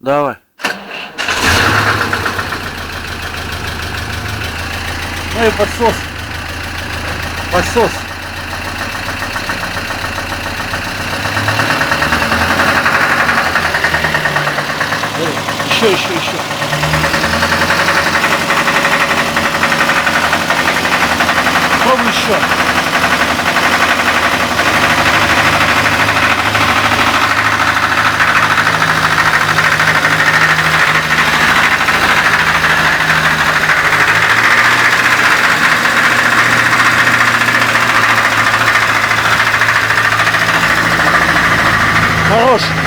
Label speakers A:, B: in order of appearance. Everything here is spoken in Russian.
A: Давай. Ну и подсос. Подсос. Еще. Пробуй еще. Хорош.